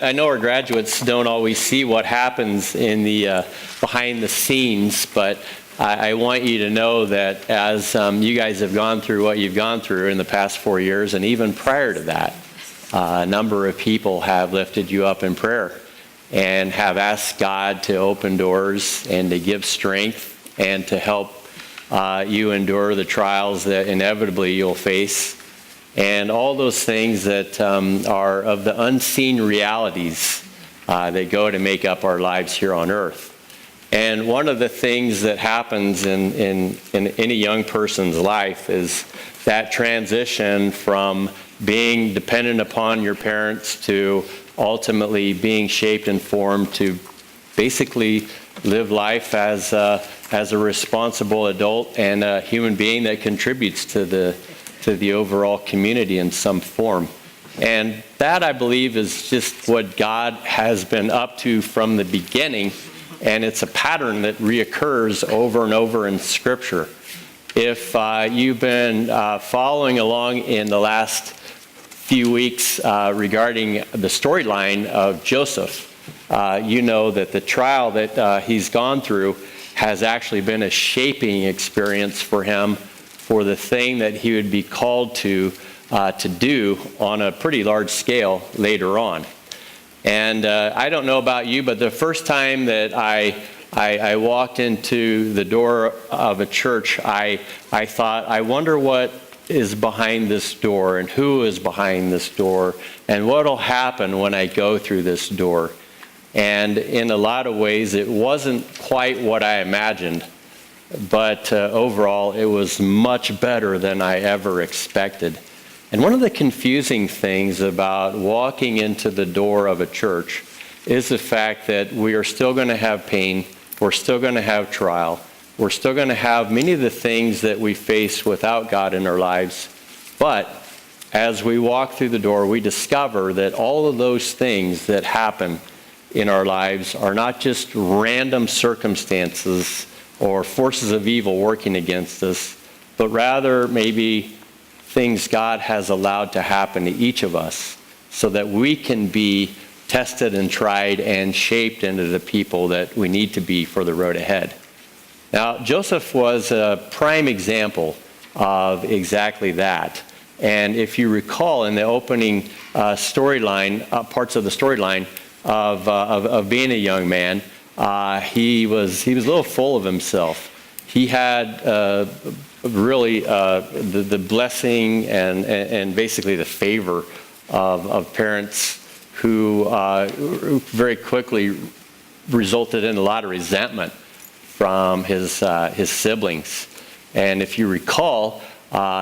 I know our graduates don't always see what happens in the behind the scenes, but I want you to know that as you guys have gone through what you've gone through in the past 4 years, and even prior to that, a number of people have lifted you up in prayer and have asked God to open doors and to give strength and to help you endure the trials that inevitably you'll face. And all those things that are of the unseen realities that go to make up our lives here on earth. And one of the things that happens in any young person's life is that transition from being dependent upon your parents to ultimately being shaped and formed to basically live life as a responsible adult and a human being that contributes to the overall community in some form. And that, I believe, is just what God has been up to from the beginning, and it's a pattern that reoccurs over and over in Scripture. If you've been following along in the last few weeks regarding the storyline of Joseph, you know that the trial that he's gone through has actually been a shaping experience for him for the thing that he would be called to do on a pretty large scale later on. And I don't know about you, but the first time that I walked into the door of a church, I thought, I wonder what is behind this door and who is behind this door and what will happen when I go through this door. And in a lot of ways, it wasn't quite what I imagined. But overall, it was much better than I ever expected. And one of the confusing things about walking into the door of a church is the fact that we are still going to have pain, we're still going to have trial, we're still going to have many of the things that we face without God in our lives. But as we walk through the door, we discover that all of those things that happen in our lives are not just random circumstances or forces of evil working against us, but rather maybe things God has allowed to happen to each of us so that we can be tested and tried and shaped into the people that we need to be for the road ahead. Now, Joseph was a prime example of exactly that. And if you recall in the opening storyline, parts of the storyline of being a young man, he was a little full of himself. He had really the blessing and basically the favor of parents who very quickly resulted in a lot of resentment from his siblings. And if you recall,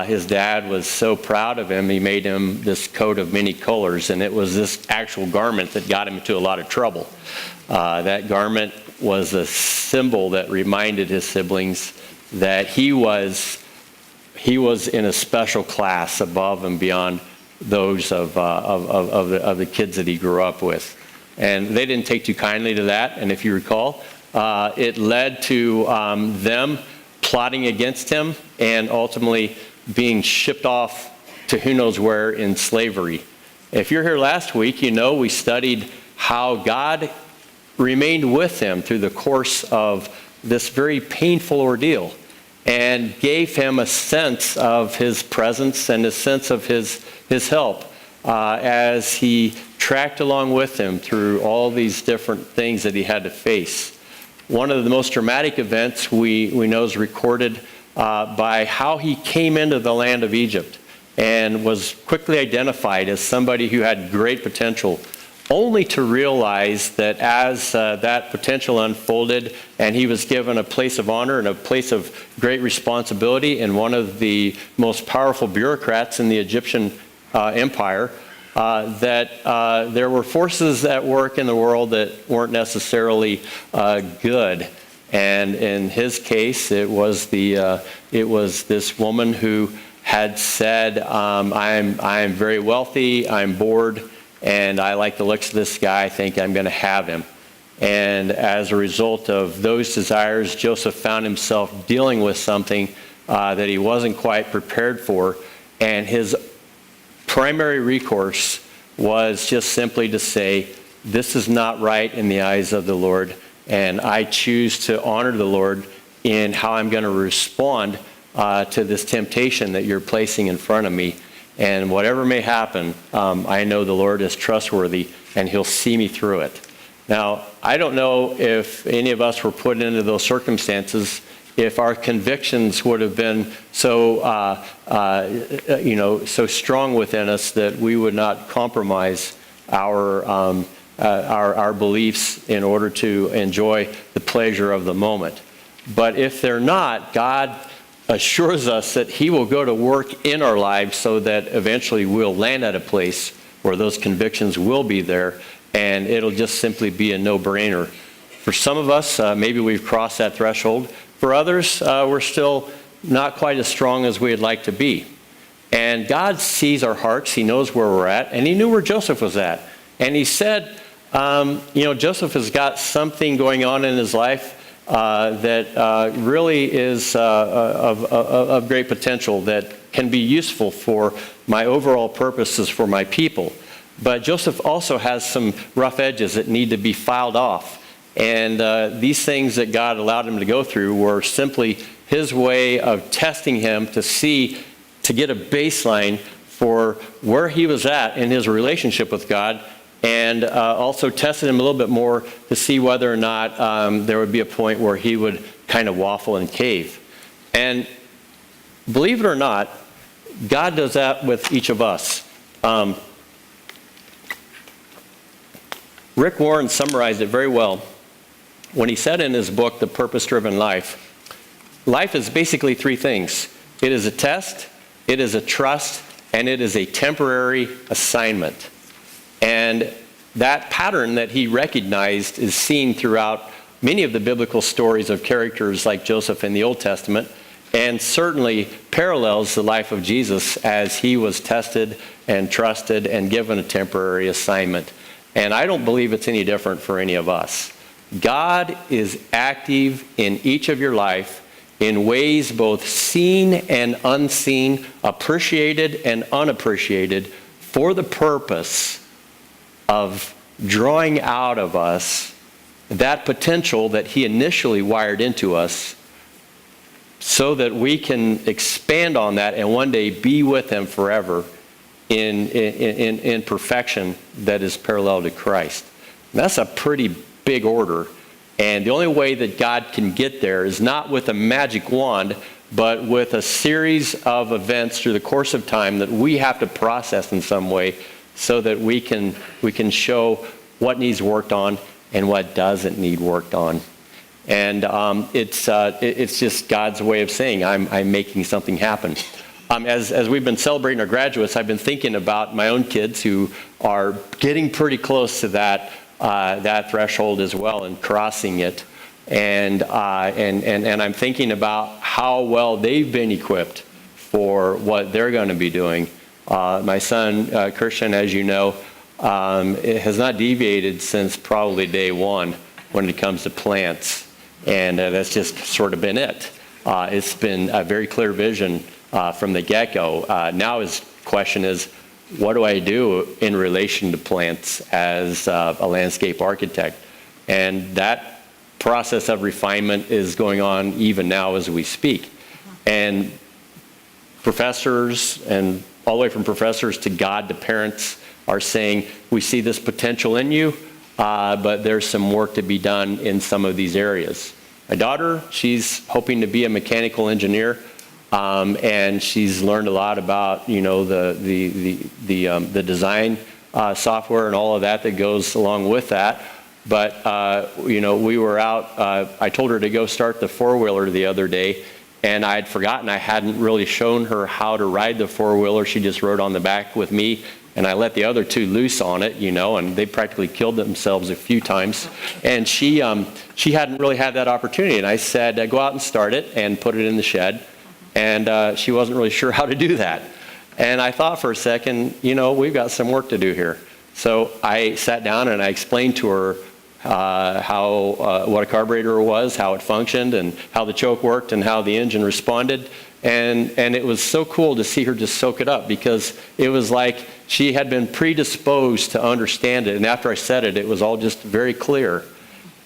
his dad was so proud of him, he made him this coat of many colors, and it was this actual garment that got him into a lot of trouble. That garment was a symbol that reminded his siblings that he was in a special class above and beyond those of the kids that he grew up with. And they didn't take too kindly to that, and if you recall, it led to them plotting against him and ultimately being shipped off to who knows where in slavery. If you're here last week, you know we studied how God remained with him through the course of this very painful ordeal and gave him a sense of his presence and a sense of his help as he tracked along with him through all these different things that he had to face. One of the most dramatic events we know is recorded by how he came into the land of Egypt and was quickly identified as somebody who had great potential, only to realize that as that potential unfolded and he was given a place of honor and a place of great responsibility in one of the most powerful bureaucrats in the Egyptian empire, that there were forces at work in the world that weren't necessarily good. And in his case, it was this woman who had said, I am very wealthy, I'm bored, and I like the looks of this guy, I think I'm going to have him. And as a result of those desires, Joseph found himself dealing with something that he wasn't quite prepared for, and his primary recourse was just simply to say, this is not right in the eyes of the Lord, and I choose to honor the Lord in how I'm going to respond to this temptation that you're placing in front of me. And whatever may happen, I know the Lord is trustworthy, and he'll see me through it. Now, I don't know if any of us were put into those circumstances, if our convictions would have been so, so strong within us that we would not compromise our beliefs in order to enjoy the pleasure of the moment. But if they're not, God assures us that he will go to work in our lives so that eventually we'll land at a place where those convictions will be there, and it'll just simply be a no-brainer. For some of us, maybe we've crossed that threshold. For others, we're still not quite as strong as we'd like to be. And God sees our hearts. He knows where we're at, and he knew where Joseph was at. And he said, Joseph has got something going on in his life that really is of great potential, that can be useful for my overall purposes for my people. But Joseph also has some rough edges that need to be filed off. And these things that God allowed him to go through were simply his way of testing him to get a baseline for where he was at in his relationship with God, and also tested him a little bit more to see whether or not there would be a point where he would kind of waffle and cave. And believe it or not, God does that with each of us. Rick Warren summarized it very well when he said in his book, The Purpose-Driven Life, life is basically three things. It is a test, it is a trust, and it is a temporary assignment. And that pattern that he recognized is seen throughout many of the biblical stories of characters like Joseph in the Old Testament, and certainly parallels the life of Jesus as he was tested and trusted and given a temporary assignment. And I don't believe it's any different for any of us. God is active in each of your life in ways both seen and unseen, appreciated and unappreciated, for the purpose of drawing out of us that potential that he initially wired into us, so that we can expand on that and one day be with him forever in perfection that is parallel to Christ. And that's a pretty big order. And the only way that God can get there is not with a magic wand, but with a series of events through the course of time that we have to process in some way, so that we can show what needs worked on and what doesn't need worked on. And it's just God's way of saying, I'm making something happen. As we've been celebrating our graduates, I've been thinking about my own kids who are getting pretty close to that threshold as well, and crossing it. And I'm thinking about how well they've been equipped for what they're going to be doing. My son, Christian, as you know, has not deviated since probably day one when it comes to plants. And that's just sort of been it. It's been a very clear vision from the get-go. Now his question is, what do I do in relation to plants as a landscape architect? And that process of refinement is going on even now as we speak. And professors, and all the way from professors to God to parents, are saying, we see this potential in you, but there's some work to be done in some of these areas. My daughter, she's hoping to be a mechanical engineer, and she's learned a lot about, the design software and all of that goes along with that. But we were out. I told her to go start the four-wheeler the other day, and I had forgotten. I hadn't really shown her how to ride the four-wheeler. She just rode on the back with me, and I let the other two loose on it, and they practically killed themselves a few times. And she hadn't really had that opportunity. And I said, go out and start it and put it in the shed. And she wasn't really sure how to do that. And I thought for a second, we've got some work to do here. So I sat down and I explained to her what a carburetor was, how it functioned, and how the choke worked, and how the engine responded. And it was so cool to see her just soak it up, because it was like she had been predisposed to understand it. And after I said it, it was all just very clear.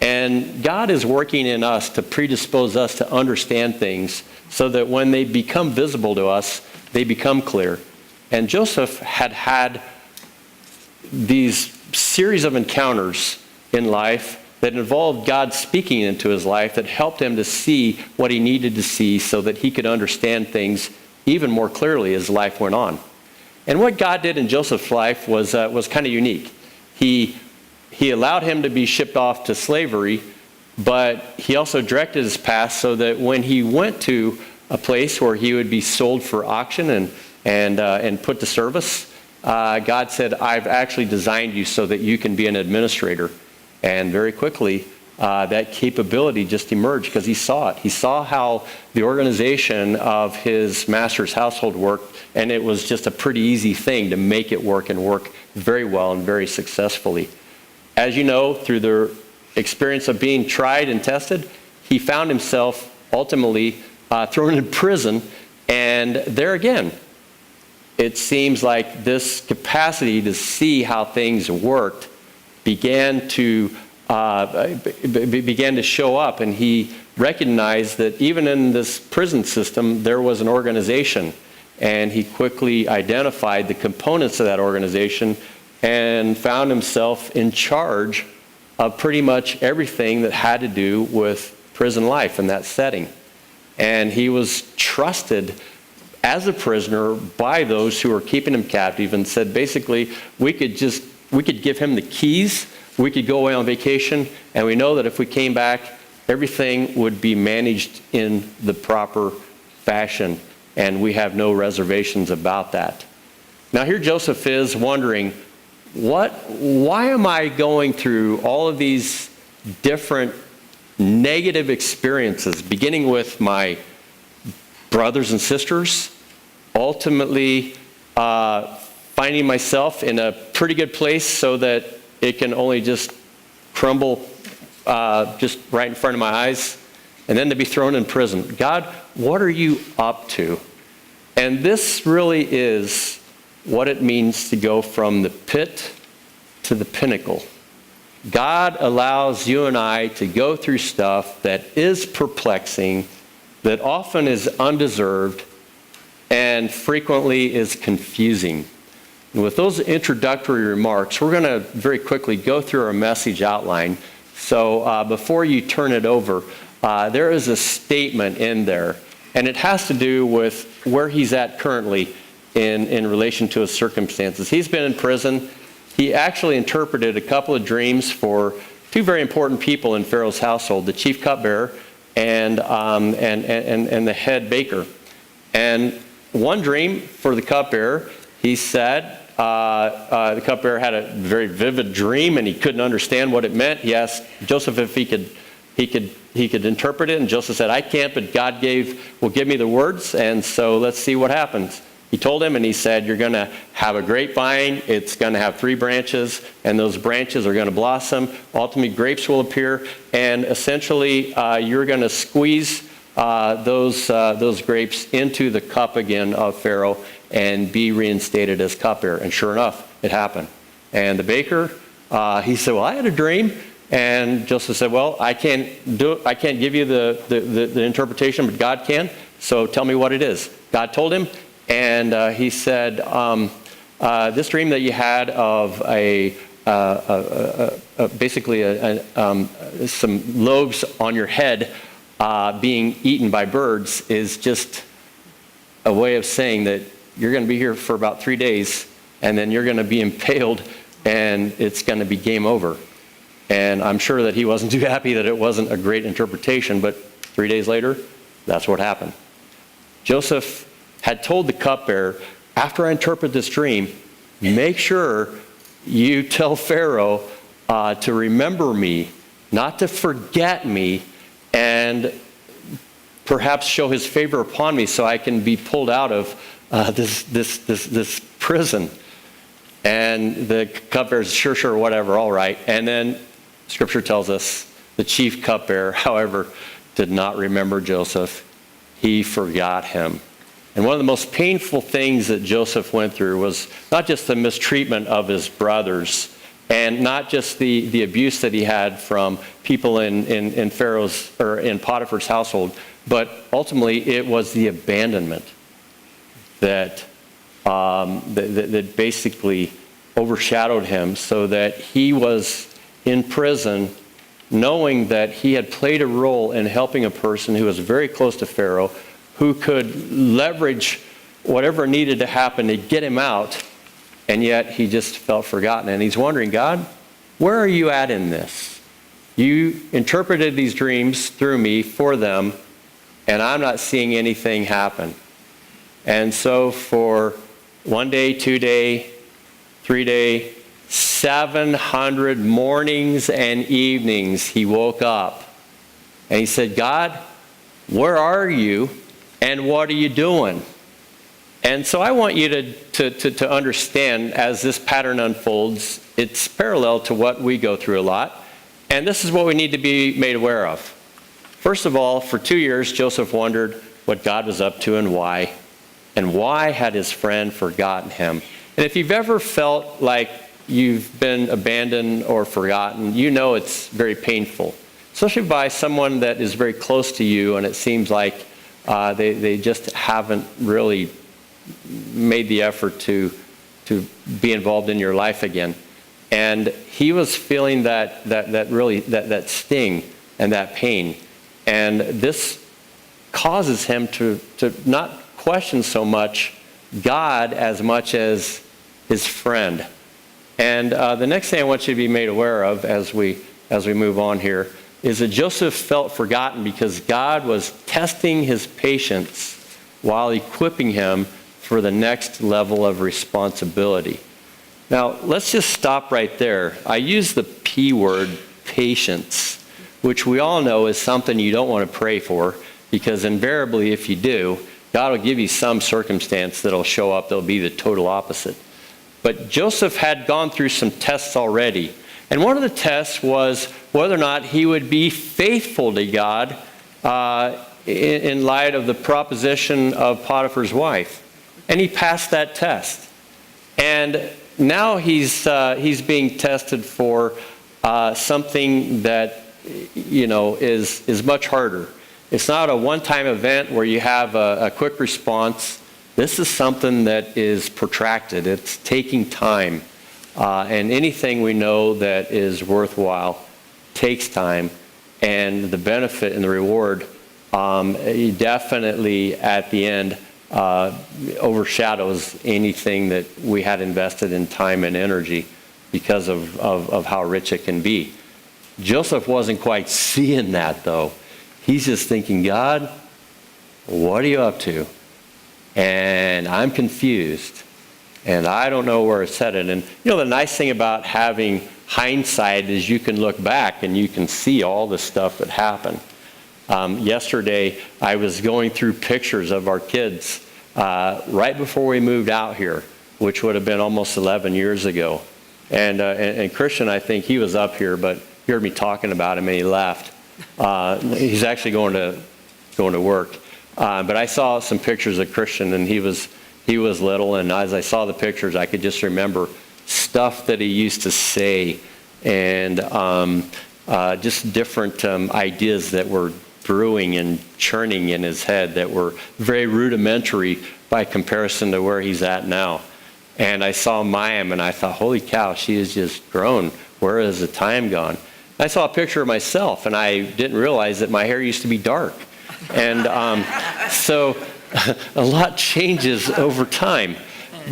And God is working in us to predispose us to understand things so that when they become visible to us, they become clear. And Joseph had these series of encounters in life that involved God speaking into his life that helped him to see what he needed to see so that he could understand things even more clearly as life went on. And what God did in Joseph's life was kind of unique. He allowed him to be shipped off to slavery, but he also directed his path so that when he went to a place where he would be sold for auction and put to service, God said, I've actually designed you so that you can be an administrator. And very quickly, that capability just emerged because he saw it. He saw how the organization of his master's household worked, and it was just a pretty easy thing to make it work and work very well and very successfully. As you know, through the experience of being tried and tested, he found himself ultimately thrown in prison. And there again, it seems like this capacity to see how things worked began to show up, and he recognized that even in this prison system there was an organization, and he quickly identified the components of that organization and found himself in charge of pretty much everything that had to do with prison life in that setting. And he was trusted as a prisoner by those who were keeping him captive, and said basically we could give him the keys, we could go away on vacation, and we know that if we came back, everything would be managed in the proper fashion, and we have no reservations about that. Now here Joseph is wondering, why am I going through all of these different negative experiences, beginning with my brothers and sisters, ultimately finding myself in a pretty good place so that it can only just crumble just right in front of my eyes, and then to be thrown in prison. God, what are you up to? And this really is what it means to go from the pit to the pinnacle. God allows you and I to go through stuff that is perplexing, that often is undeserved, and frequently is confusing. And with those introductory remarks, we're going to very quickly go through our message outline. So before you turn it over, there is a statement in there, and it has to do with where he's at currently in relation to his circumstances. He's been in prison. He actually interpreted a couple of dreams for two very important people in Pharaoh's household, the chief cupbearer and the head baker. And one dream for the cupbearer, he said, the cupbearer had a very vivid dream and he couldn't understand what it meant. He asked Joseph if he could interpret it, and Joseph said, I can't, but God will give me the words, and so let's see what happens. He told him, and he said, you're going to have a grapevine. It's going to have 3 branches, and those branches are going to blossom. Ultimately, grapes will appear, and essentially, you're going to squeeze those grapes into the cup again of Pharaoh and be reinstated as cupbearer. And sure enough, it happened. And the baker, he said, well, I had a dream. And Joseph said, well, I can't give you the interpretation, but God can. So tell me what it is. God told him. And he said, this dream that you had of basically some loaves on your head being eaten by birds is just a way of saying that you're going to be here for about 3 days, and then you're going to be impaled, and it's going to be game over. And I'm sure that he wasn't too happy that it wasn't a great interpretation, but 3 days later, that's what happened. Joseph had told the cupbearer, after I interpret this dream, make sure you tell Pharaoh to remember me, not to forget me, and perhaps show his favor upon me so I can be pulled out of this prison. And the cupbearer says, sure, whatever, all right. And then Scripture tells us the chief cupbearer, however, did not remember Joseph. he forgot him. And one of the most painful things that Joseph went through was not just the mistreatment of his brothers, and not just the abuse that he had from people in Pharaoh's or in Potiphar's household, but ultimately it was the abandonment that that basically overshadowed him, so that he was in prison knowing that he had played a role in helping a person who was very close to Pharaoh, who could leverage whatever needed to happen to get him out, and yet he just felt forgotten. And he's wondering, God, where are you at in this? You interpreted these dreams through me for them, and I'm not seeing anything happen. And so for 1 day, 2 day, 3 day, 700 mornings and evenings, he woke up and he said, God, where are you and what are you doing? And so I want you to understand, as this pattern unfolds, it's parallel to what we go through a lot. And this is what we need to be made aware of. First of all, for 2 years, Joseph wondered what God was up to and why. And why had his friend forgotten him? And if you've ever felt like you've been abandoned or forgotten, you know it's very painful, especially by someone that is very close to you, and it seems like they just haven't really made the effort to be involved in your life again. And he was feeling that sting and that pain. And this causes him to not question so much God as much as his friend. And the next thing I want you to be made aware of as we move on here is that Joseph felt forgotten because God was testing his patience while equipping him for the next level of responsibility. Now, let's just stop right there. I use the P word, patience, which we all know is something you don't want to pray for, because invariably if you do, God will give you some circumstance that'll show up that'll be the total opposite. But Joseph had gone through some tests already. And one of the tests was whether or not he would be faithful to God in light of the proposition of Potiphar's wife. And he passed that test. And now he's being tested for something that, is much harder. It's not a one-time event where you have a quick response. This is something that is protracted. It's taking time. And anything we know that is worthwhile takes time. And the benefit and the reward definitely at the end overshadows anything that we had invested in time and energy because of how rich it can be. Joseph wasn't quite seeing that, though. He's just thinking, God, what are you up to? And I'm confused. And I don't know where it's headed. And the nice thing about having hindsight is you can look back and you can see all the stuff that happened. Yesterday, I was going through pictures of our kids right before we moved out here, which would have been almost 11 years ago. And Christian, I think he was up here, but you heard me talking about him and he left. He's actually going to work. But I saw some pictures of Christian, and he was little, and as I saw the pictures, I could just remember stuff that he used to say, and just different ideas that were brewing and churning in his head that were very rudimentary by comparison to where he's at now. And I saw Mayim, and I thought, holy cow, she has just grown. Where has the time gone? I saw a picture of myself, and I didn't realize that my hair used to be dark. And so a lot changes over time.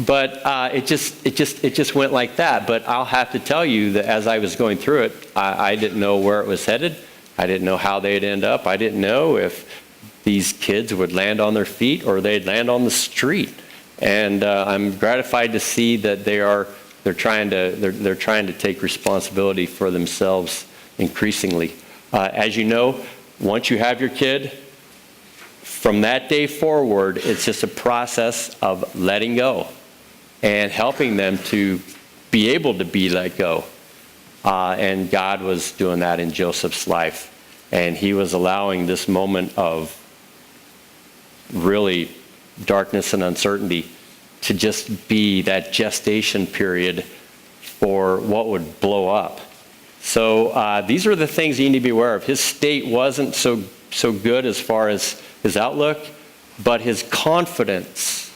But it just went like that. But I'll have to tell you that as I was going through it, I didn't know where it was headed. I didn't know how they'd end up. I didn't know if these kids would land on their feet or they'd land on the street. And I'm gratified to see that they're trying to take responsibility for themselves increasingly. As you know, once you have your kid, from that day forward, it's just a process of letting go and helping them to be able to be let go. And God was doing that in Joseph's life. And he was allowing this moment of really darkness and uncertainty to just be that gestation period for what would blow up. So these are the things you need to be aware of. His state wasn't so good as far as his outlook, but his confidence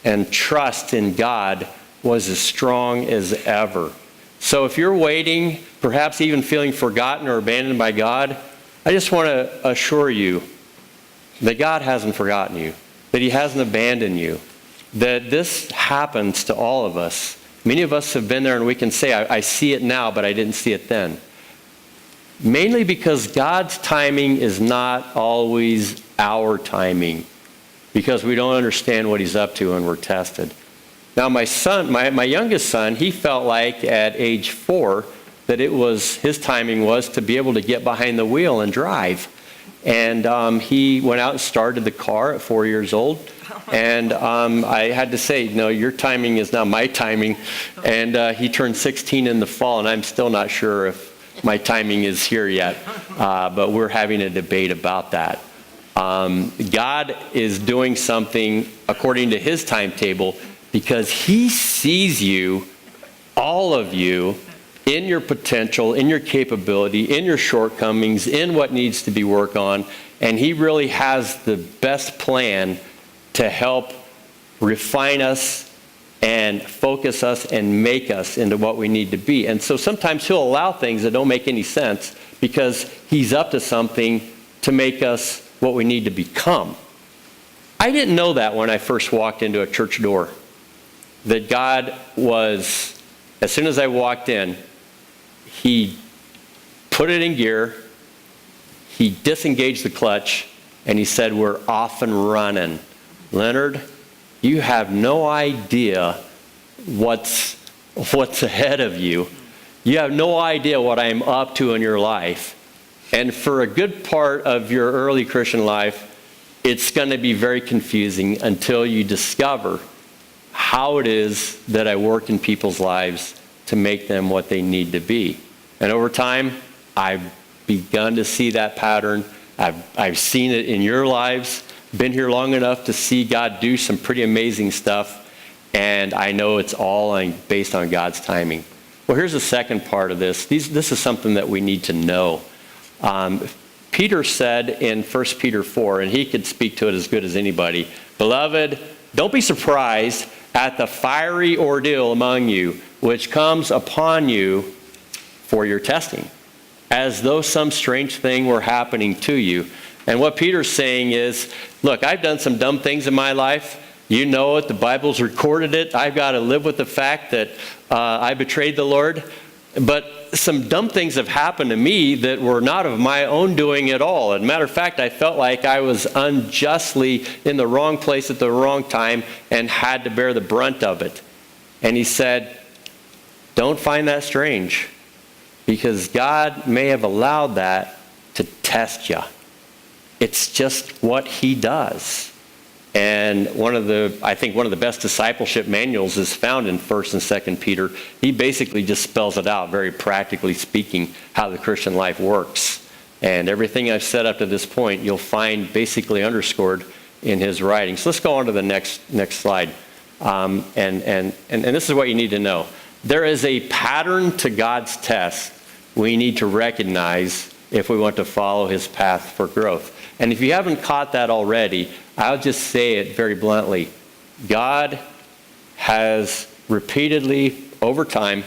and trust in God was as strong as ever. So if you're waiting, perhaps even feeling forgotten or abandoned by God, I just want to assure you that God hasn't forgotten you, that he hasn't abandoned you, that this happens to all of us. Many of us have been there and we can say, I see it now, but I didn't see it then. Mainly because God's timing is not always our timing, because we don't understand what he's up to and we're tested. Now my son, my youngest son, he felt like at age 4 that his timing was to be able to get behind the wheel and drive. And he went out and started the car at 4 years old. And I had to say, no, your timing is not my timing. And he turned 16 in the fall, and I'm still not sure if my timing is here yet. But we're having a debate about that. God is doing something according to his timetable because he sees you, all of you, in your potential, in your capability, in your shortcomings, in what needs to be worked on. And he really has the best plan to help refine us and focus us and make us into what we need to be. And so sometimes he'll allow things that don't make any sense because he's up to something to make us what we need to become. I didn't know that when I first walked into a church door, that God was, as soon as I walked in, he put it in gear, he disengaged the clutch, and he said, we're off and running. Leonard, you have no idea what's ahead of you. You have no idea what I'm up to in your life. And for a good part of your early Christian life, it's going to be very confusing until you discover how it is that I work in people's lives to make them what they need to be. And over time, I've begun to see that pattern. I've seen it in your lives. Been here long enough to see God do some pretty amazing stuff. And I know it's all based on God's timing. Well, here's the second part of this. This is something that we need to know. Peter said in 1 Peter 4, and he could speak to it as good as anybody, Beloved, don't be surprised at the fiery ordeal among you, which comes upon you for your testing, as though some strange thing were happening to you. And what Peter's saying is, look, I've done some dumb things in my life. You know it. The Bible's recorded it. I've got to live with the fact that I betrayed the Lord. But some dumb things have happened to me that were not of my own doing at all. As a matter of fact, I felt like I was unjustly in the wrong place at the wrong time and had to bear the brunt of it. And he said, don't find that strange, because God may have allowed that to test you. It's just what he does. And I think one of the best discipleship manuals is found in 1 and 2 Peter. He basically just spells it out, very practically speaking, how the Christian life works. And everything I've said up to this point, you'll find basically underscored in his writing. So let's go on to the next slide. And this is what you need to know. There is a pattern to God's test we need to recognize if we want to follow his path for growth. And if you haven't caught that already, I'll just say it very bluntly. God has repeatedly, over time,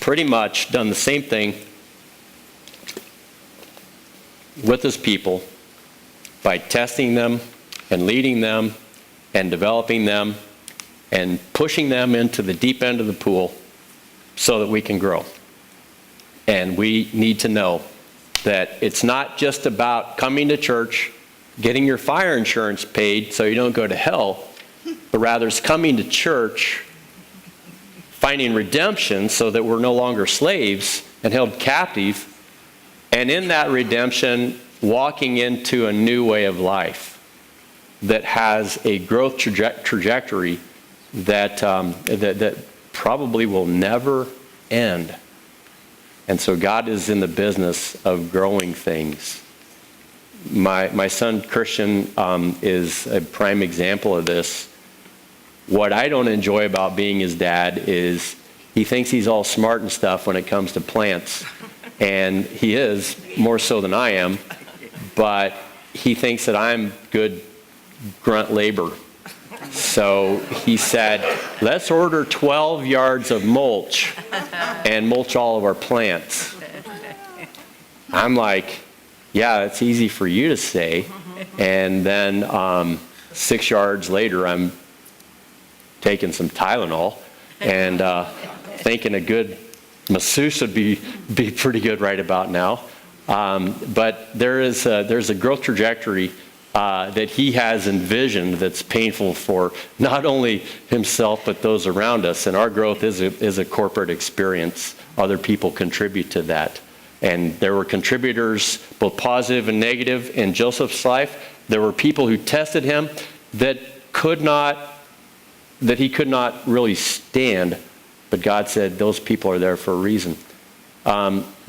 pretty much done the same thing with his people by testing them and leading them and developing them and pushing them into the deep end of the pool so that we can grow. And we need to know that it's not just about coming to church, getting your fire insurance paid so you don't go to hell, but rather it's coming to church, finding redemption so that we're no longer slaves and held captive, and in that redemption, walking into a new way of life that has a growth trajectory that probably will never end. And so God is in the business of growing things. My son Christian is a prime example of this. What I don't enjoy about being his dad is he thinks he's all smart and stuff when it comes to plants. And he is, more so than I am. But he thinks that I'm good grunt labor. So he said, let's order 12 yards of mulch and mulch all of our plants. I'm like, yeah, it's easy for you to say. And then 6 yards later, I'm taking some Tylenol and thinking a good masseuse would be pretty good right about now. But there's a growth trajectory that he has envisioned that's painful for not only himself but those around us. And our growth is a corporate experience. Other people contribute to that. And there were contributors, both positive and negative, in Joseph's life. There were people who tested him that he could not really stand. But God said those people are there for a reason.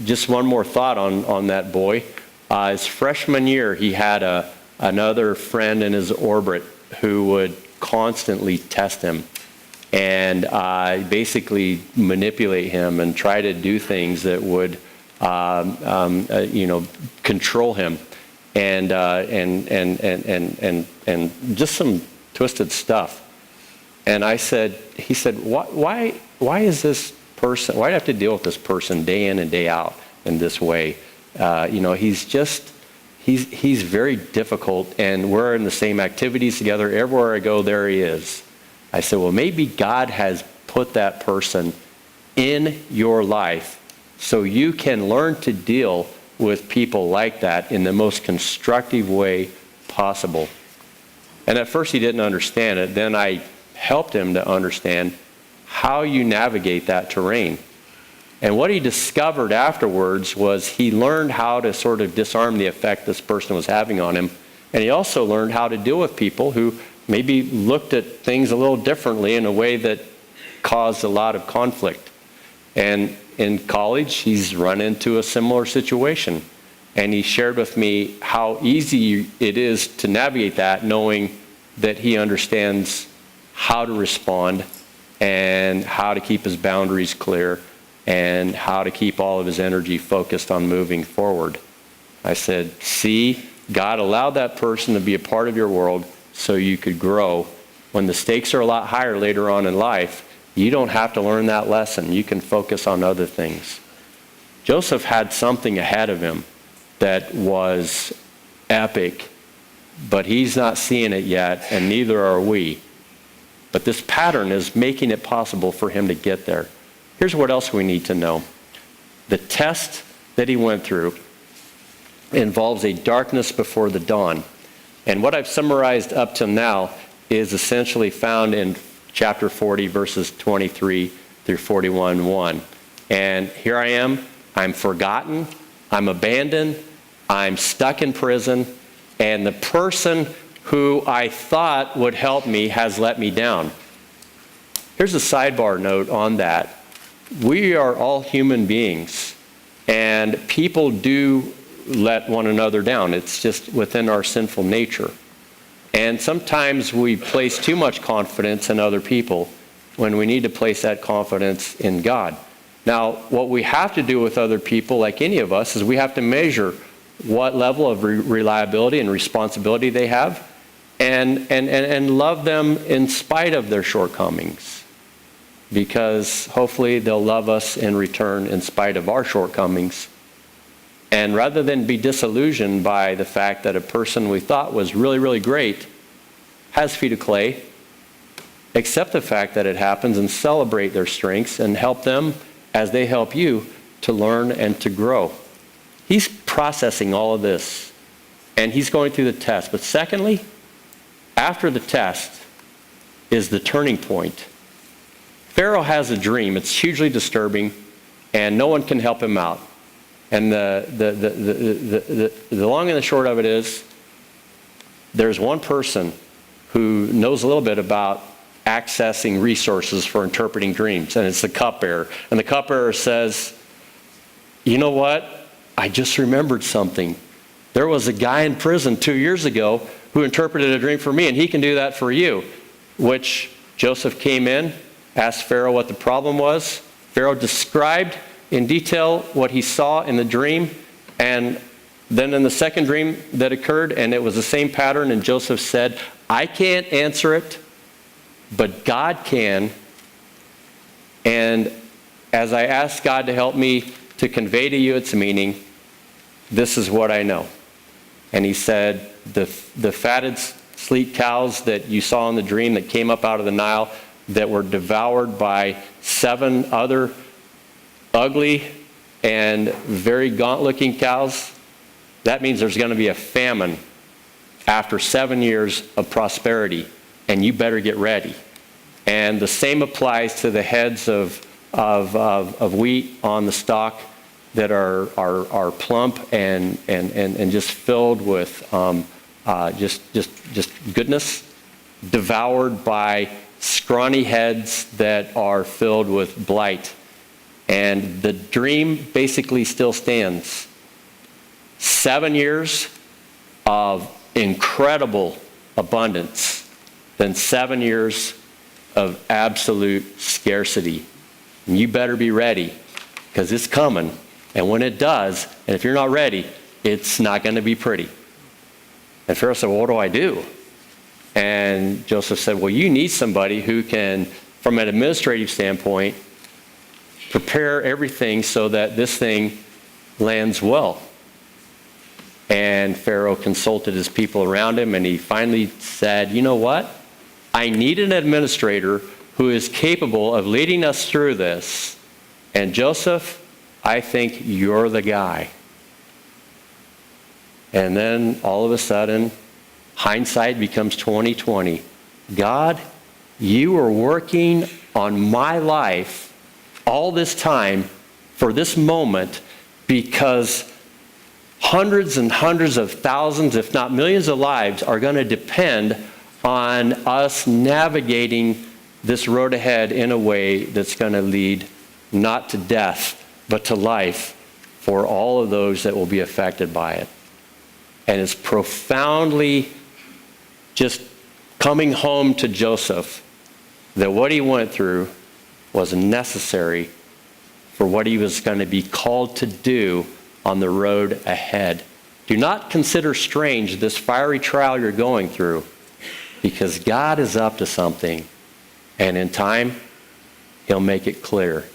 Just one more thought on that boy. His freshman year, he had another friend in his orbit who would constantly test him and basically manipulate him and try to do things that would control him and just some twisted stuff. And he said, why is this person, why do I have to deal with this person day in and day out in this way? He's very difficult, and we're in the same activities together. Everywhere I go, there he is. I said, well, maybe God has put that person in your life so you can learn to deal with people like that in the most constructive way possible. And at first he didn't understand it. Then I helped him to understand how you navigate that terrain. And what he discovered afterwards was he learned how to sort of disarm the effect this person was having on him. And he also learned how to deal with people who maybe looked at things a little differently in a way that caused a lot of conflict. And in college, he's run into a similar situation. And he shared with me how easy it is to navigate that, knowing that he understands how to respond and how to keep his boundaries clear and how to keep all of his energy focused on moving forward. I said, see, God allowed that person to be a part of your world so you could grow. When the stakes are a lot higher later on in life, you don't have to learn that lesson. You can focus on other things. Joseph had something ahead of him that was epic, but he's not seeing it yet, and neither are we. But this pattern is making it possible for him to get there. Here's what else we need to know. The test that he went through involves a darkness before the dawn. And what I've summarized up till now is essentially found in chapter 40, verses 23 through 41:1. And here I am. I'm forgotten. I'm abandoned. I'm stuck in prison. And the person who I thought would help me has let me down. Here's a sidebar note on that. We are all human beings, and people do let one another down. It's just within our sinful nature. And sometimes we place too much confidence in other people when we need to place that confidence in God. Now, what we have to do with other people, like any of us, is we have to measure what level of reliability and responsibility they have and love them in spite of their shortcomings. Because hopefully they'll love us in return in spite of our shortcomings. And rather than be disillusioned by the fact that a person we thought was really, really great has feet of clay, accept the fact that it happens and celebrate their strengths and help them as they help you to learn and to grow. He's processing all of this, and he's going through the test. But secondly, after the test is the turning point. Pharaoh has a dream. It's hugely disturbing, and no one can help him out. And the long and the short of it is, there's one person who knows a little bit about accessing resources for interpreting dreams, and it's the cupbearer. And the cupbearer says, you know what? I just remembered something. There was a guy in prison 2 years ago who interpreted a dream for me, and he can do that for you. Which Joseph came in, asked Pharaoh what the problem was. Pharaoh described in detail what he saw in the dream, and then in the second dream that occurred, and it was the same pattern, and Joseph said, I can't answer it, but God can. And as I asked God to help me to convey to you its meaning, this is what I know. And he said, the fatted, sleek cows that you saw in the dream that came up out of the Nile that were devoured by 7 other ugly and very gaunt-looking cows, that means there's going to be a famine after 7 years of prosperity, and you better get ready. And the same applies to the heads of wheat on the stalk that are plump and just filled with just goodness, devoured by scrawny heads that are filled with blight. And the dream basically still stands. 7 years of incredible abundance, then 7 years of absolute scarcity. And you better be ready, because it's coming. And when it does, and if you're not ready, it's not going to be pretty. And Pharaoh said, well, what do I do? And Joseph said, well, you need somebody who can, from an administrative standpoint, prepare everything so that this thing lands well. And Pharaoh consulted his people around him, and he finally said, you know what? I need an administrator who is capable of leading us through this. And Joseph, I think you're the guy. And then all of a sudden, hindsight becomes 20/20. God, you were working on my life all this time for this moment, because hundreds and hundreds of thousands, if not millions of lives are going to depend on us navigating this road ahead in a way that's going to lead not to death, but to life for all of those that will be affected by it. And it's profoundly just coming home to Joseph that what he went through was necessary for what he was going to be called to do on the road ahead. Do not consider strange this fiery trial you're going through, because God is up to something, and in time, he'll make it clear.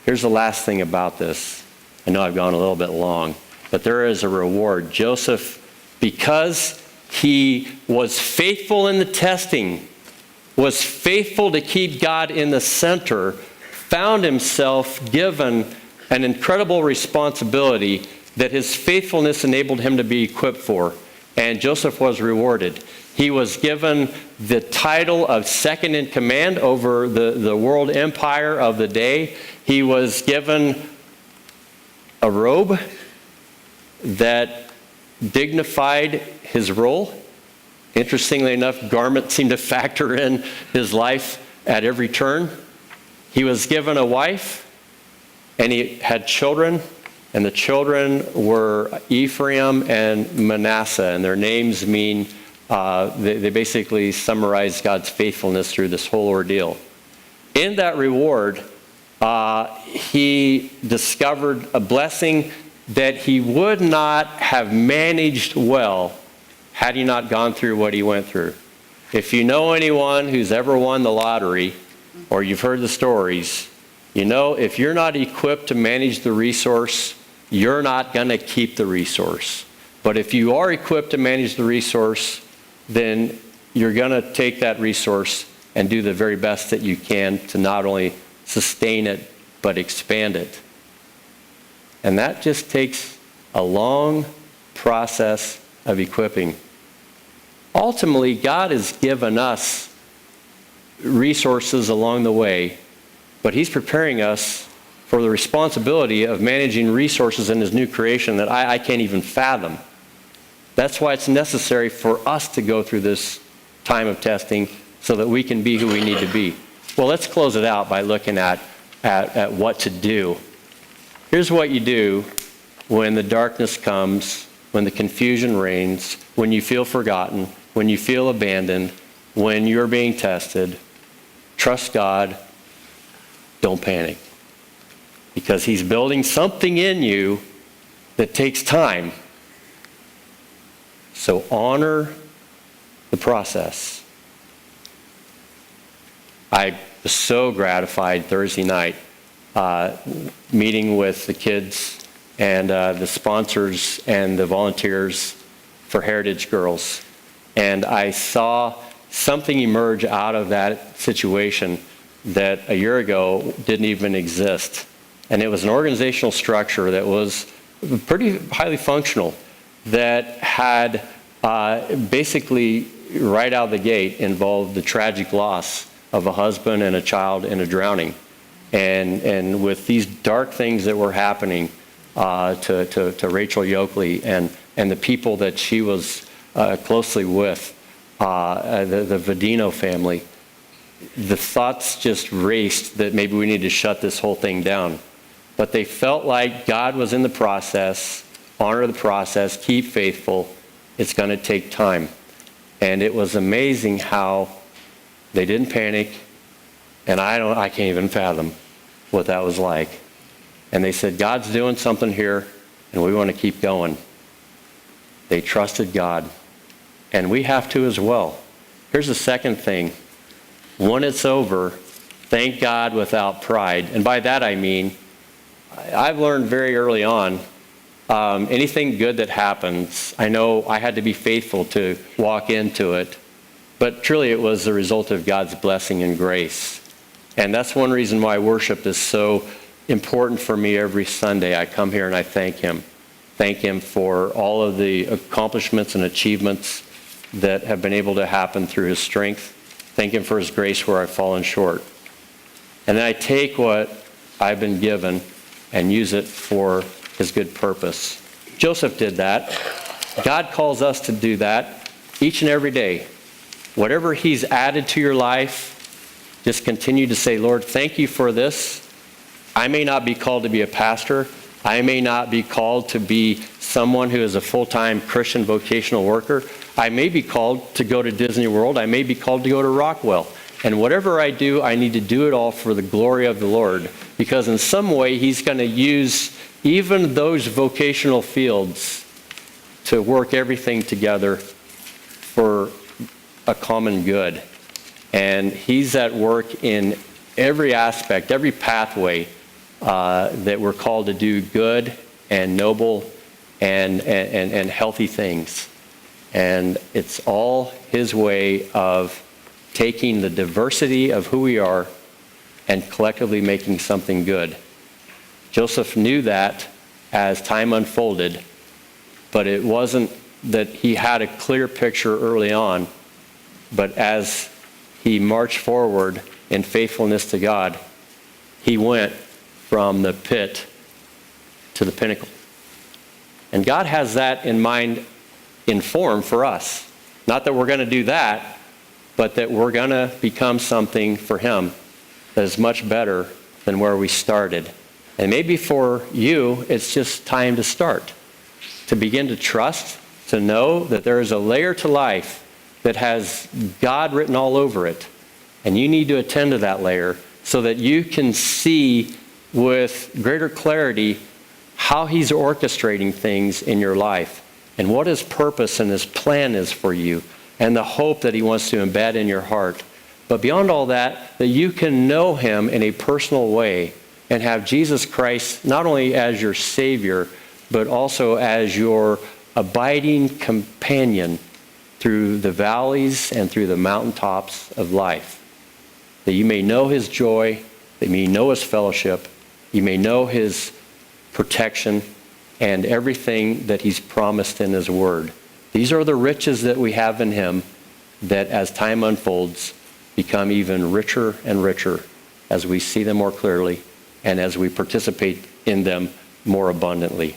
Here's the last thing about this. I know I've gone a little bit long, but there is a reward. Joseph, because he was faithful in the testing, was faithful to keep God in the center, found himself given an incredible responsibility that his faithfulness enabled him to be equipped for. And Joseph was rewarded. He was given the title of second in command over the world empire of the day. He was given a robe that dignified his role. Interestingly enough, garment seemed to factor in his life at every turn. He was given a wife, and he had children, and the children were Ephraim and Manasseh, and their names mean, they basically summarize God's faithfulness through this whole ordeal. In that reward, he discovered a blessing that he would not have managed well had he not gone through what he went through. If you know anyone who's ever won the lottery, or you've heard the stories, you know if you're not equipped to manage the resource, you're not going to keep the resource. But if you are equipped to manage the resource, then you're going to take that resource and do the very best that you can to not only sustain it, but expand it. And that just takes a long process of equipping. Ultimately, God has given us resources along the way, but he's preparing us for the responsibility of managing resources in his new creation that I can't even fathom. That's why it's necessary for us to go through this time of testing so that we can be who we need to be. Well, let's close it out by looking at what to do. Here's what you do when the darkness comes, when the confusion reigns, when you feel forgotten, when you feel abandoned, when you're being tested, trust God. Don't panic. Because he's building something in you that takes time. So honor the process. I was so gratified Thursday night meeting with the kids and the sponsors and the volunteers for Heritage Girls. And I saw something emerge out of that situation that a year ago didn't even exist. And it was an organizational structure that was pretty highly functional, that had basically right out of the gate involved the tragic loss of a husband and a child in a drowning. And with these dark things that were happening to Rachel Yoakley and the people that she was closely with, the Vadino family, the thoughts just raced that maybe we need to shut this whole thing down. But they felt like God was in the process, honor the process, keep faithful. It's going to take time. And it was amazing how they didn't panic, and I can't even fathom what that was like. And they said, God's doing something here, and we want to keep going. They trusted God, and we have to as well. Here's the second thing. When it's over, thank God without pride. And by that I mean, I've learned very early on, anything good that happens, I know I had to be faithful to walk into it, but truly it was the result of God's blessing and grace. And that's one reason why worship is so important for me every Sunday. I come here and I thank Him. Thank Him for all of the accomplishments and achievements that have been able to happen through His strength. Thank Him for His grace where I've fallen short. And then I take what I've been given and use it for His good purpose. Joseph did that. God calls us to do that each and every day. Whatever He's added to your life, just continue to say, Lord, thank you for this. I may not be called to be a pastor. I may not be called to be someone who is a full-time Christian vocational worker. I may be called to go to Disney World. I may be called to go to Rockwell. And whatever I do, I need to do it all for the glory of the Lord. Because in some way, He's going to use even those vocational fields to work everything together for a common good. And He's at work in every aspect, every pathway that we're called to do good and noble and healthy things. And it's all His way of taking the diversity of who we are and collectively making something good. Joseph knew that as time unfolded, but it wasn't that he had a clear picture early on, but as he marched forward in faithfulness to God, he went from the pit to the pinnacle. And God has that in mind, in form for us. Not that we're going to do that, but that we're going to become something for Him that is much better than where we started. And maybe for you, it's just time to start, to begin to trust, to know that there is a layer to life that has God written all over it. And you need to attend to that layer so that you can see with greater clarity how He's orchestrating things in your life and what His purpose and His plan is for you and the hope that He wants to embed in your heart. But beyond all that, that you can know Him in a personal way and have Jesus Christ not only as your Savior, but also as your abiding companion through the valleys and through the mountaintops of life. That you may know His joy, that you may know His fellowship, you may know His protection, and everything that He's promised in His Word. These are the riches that we have in Him that as time unfolds become even richer and richer as we see them more clearly and as we participate in them more abundantly.